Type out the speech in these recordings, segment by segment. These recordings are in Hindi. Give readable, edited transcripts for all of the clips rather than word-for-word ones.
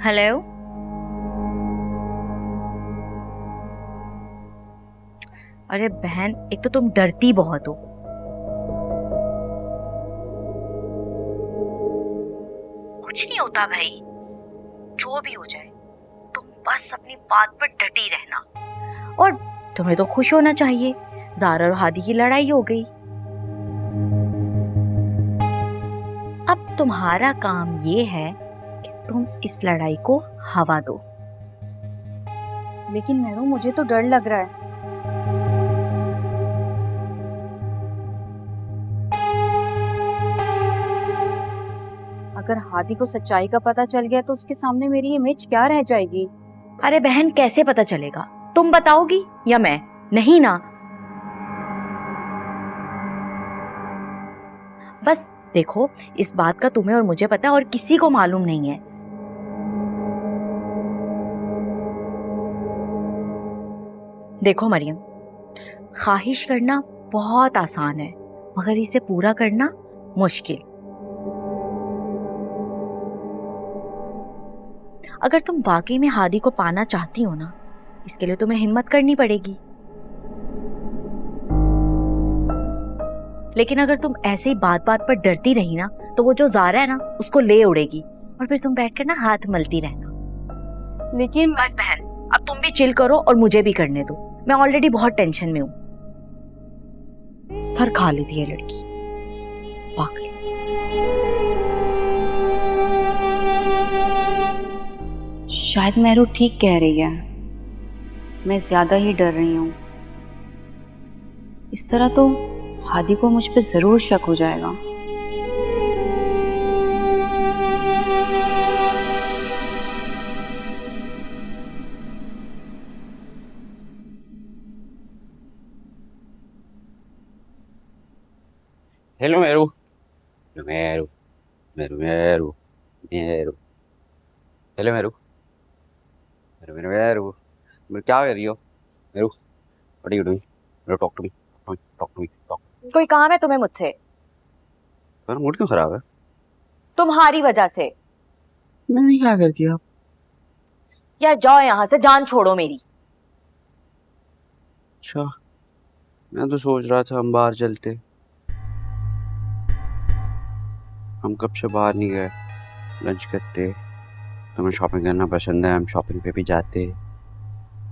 हेलो। अरे बहन, एक तो तुम डरती बहुत हो। कुछ नहीं होता भाई, जो भी हो जाए तुम बस अपनी बात पर डटी रहना। और तुम्हें तो खुश होना चाहिए, ज़ारा और हादी की लड़ाई हो गई। अब तुम्हारा काम ये है कि तुम इस लड़ाई को हवा दो। लेकिन मेरू, मुझे तो डर लग रहा है। अगर हादी को सच्चाई का पता चल गया तो उसके सामने मेरी इमेज क्या रह जाएगी? अरे बहन, कैसे पता चलेगा? तुम बताओगी या मैं? नहीं ना। बस देखो, इस बात का तुम्हें और मुझे पता है और किसी को मालूम नहीं है। देखो मरियम, ख्वाहिश करना बहुत आसान है मगर इसे पूरा करना मुश्किल। अगर तुम वाकई में हादी को पाना चाहती हो ना, इसके लिए तुम्हें हिम्मत करनी पड़ेगी। लेकिन अगर तुम ऐसे ही बात बात पर डरती रही ना, तो वो जो ज़ारा है ना, उसको ले उड़ेगी और फिर तुम बैठकर ना हाथ मलती रहना। लेकिन बस बहन, अब तुम भी चिल करो और मुझे भी करने दो। मैं ऑलरेडी बहुत टेंशन में हूँ। सर खा लेती है लड़की, पागल। शायद मेरू ठीक कह रही है, मैं ज्यादा ही डर रही हूँ। इस तरह तो हादी को मुझ पे जरूर शक हो जाएगा। हेलो मेरू मेरू मेरू मेरू मेरू हेलो मेरू मेरू मेरू मेरू मेरू क्या कर रही हो Meru? What are you doing? Meru talk to me, talk to me, talk. कोई काम है तुम्हें मुझसे? पर मूड क्यों खराब है? तुम्हारी वजह से। मैंने क्या कर दिया? यार जाओ यहाँ से, जान छोड़ो मेरी। अच्छा, मैं तो सोच रहा था हम बाहर चलते। हम कब से बाहर नहीं गए, लंच करते। तुम्हें शॉपिंग करना पसंद है, हम शॉपिंग पे भी जाते।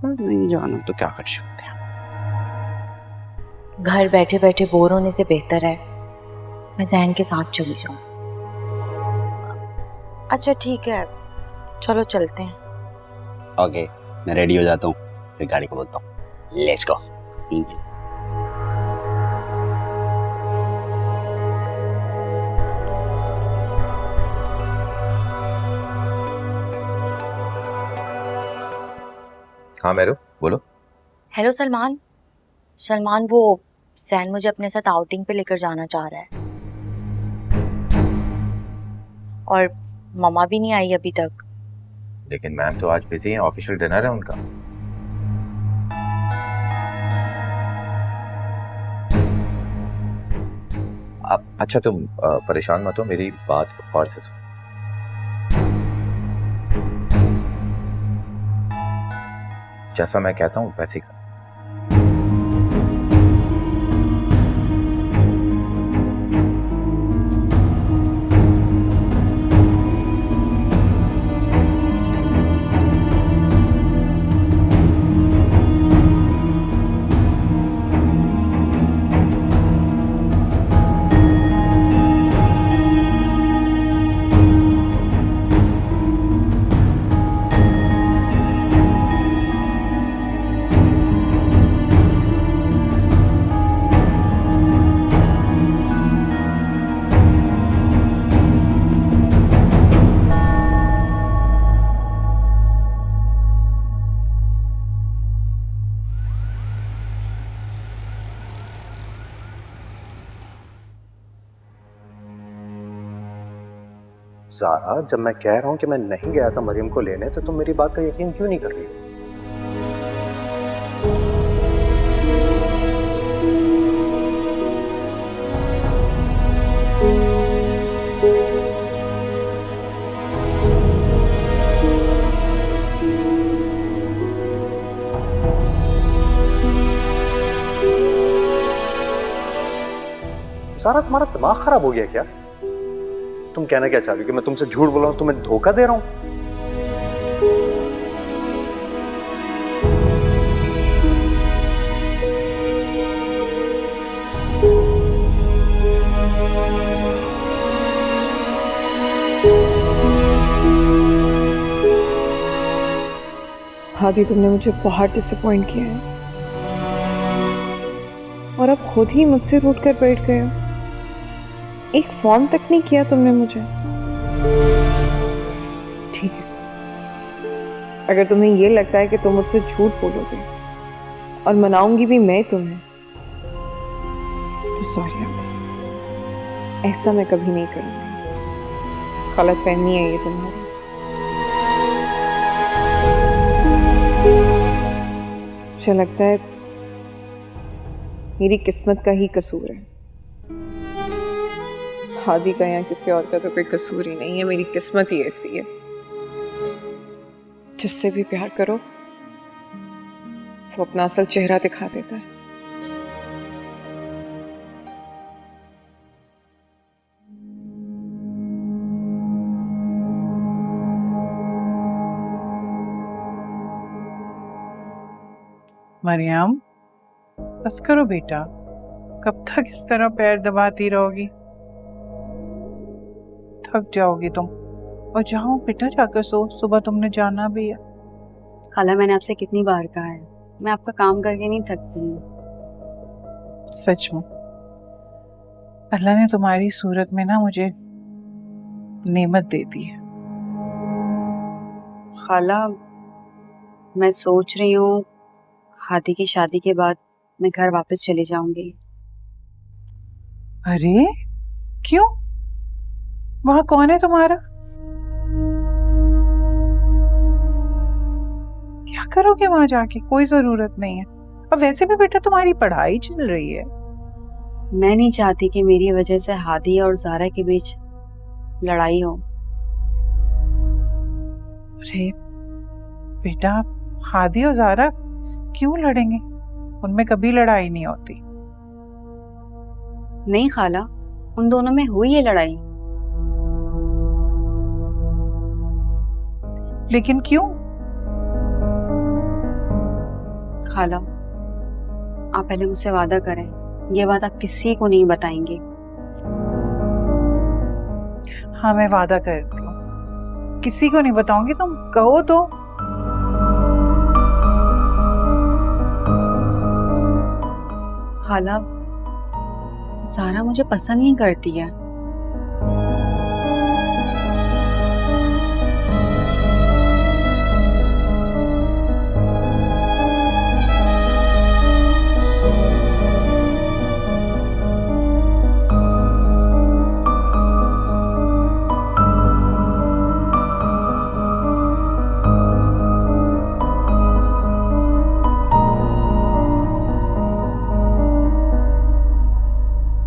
पर नहीं जाना तो क्या कर सकते हैं। घर बैठे बैठे बोर होने से बेहतर है मैं जहन के साथ चली जाऊं। अच्छा ठीक है, चलो चलते हैं। ओके, मैं रेडी हो जाता हूँ, फिर गाड़ी को बोलता हूँ लेट्स गो। हाँ मेरू, बोलो। हेलो सलमान। सलमान, वो जहन मुझे अपने साथ आउटिंग पे लेकर जाना चाह रहा है और मम्मा भी नहीं आई अभी तक। लेकिन मैम तो आज बिजी हैं, ऑफिशियल डिनर है उनका। अच्छा तुम परेशान मत हो, मेरी बात को गौर से सुनो। जैसा मैं कहता हूँ वैसे ही कर। ज़ारा, जब मैं कह रहा हूँ कि मैं नहीं गया था मरियम को लेने, तो तुम मेरी बात का यकीन क्यों नहीं कर रही हो? सारा तुम्हारा दिमाग खराब हो गया क्या? तुम कहना क्या चाह रही हो कि मैं तुमसे झूठ बोल रहा हूँ, तुम्हें धोखा दे रहा हूँ? हादी, तुमने मुझे बहुत डिसअपॉइंट किया है और अब खुद ही मुझसे रूठ कर बैठ गए हो। एक फोन तक नहीं किया तुमने मुझे। ठीक है, अगर तुम्हें ये लगता है कि तुम मुझसे झूठ बोलोगे और मनाऊंगी भी मैं तुम्हें, तो सॉरी हादी, ऐसा मैं कभी नहीं करूंगी। गलतफहमी है ये तुम्हारी। मुझे लगता है मेरी किस्मत का ही कसूर है। हादी का या किसी और का तो कोई कसूर ही नहीं है, मेरी किस्मत ही ऐसी है। जिससे भी प्यार करो वो अपना असल चेहरा दिखा देता है। मरियम, बस करो बेटा, कब तक इस तरह पैर दबाती रहोगी? थक जाओगी तुम। और जाओ बेटा, जाकर सो, सुबह तुमने जाना भी है। खाला, मैंने आपसे कितनी बार कहा है, मैं आपका काम करके नहीं थकती हूँ। सच में अल्लाह ने तुम्हारी सूरत में ना मुझे नेमत दे दी है। खाला, मैं सोच रही हूँ हादी की शादी के बाद मैं घर वापस चली जाऊंगी। अरे क्यों? वहां कौन है तुम्हारा? क्या करोगे वहां जाके? कोई जरूरत नहीं है। और वैसे भी बेटा तुम्हारी पढ़ाई चल रही है। मैं नहीं चाहती कि मेरी वजह से हादी और ज़ारा के बीच लड़ाई हो। अरे बेटा, हादी और ज़ारा क्यों लड़ेंगे? उनमें कभी लड़ाई नहीं होती। नहीं खाला, उन दोनों में हुई है लड़ाई। लेकिन क्यों? खाला, आप पहले मुझसे वादा करें, ये बात आप किसी को नहीं बताएंगे। हाँ, मैं वादा करती हूँ, किसी को नहीं बताऊंगी। तुम कहो तो। खाला, ज़ारा मुझे पसंद नहीं करती है।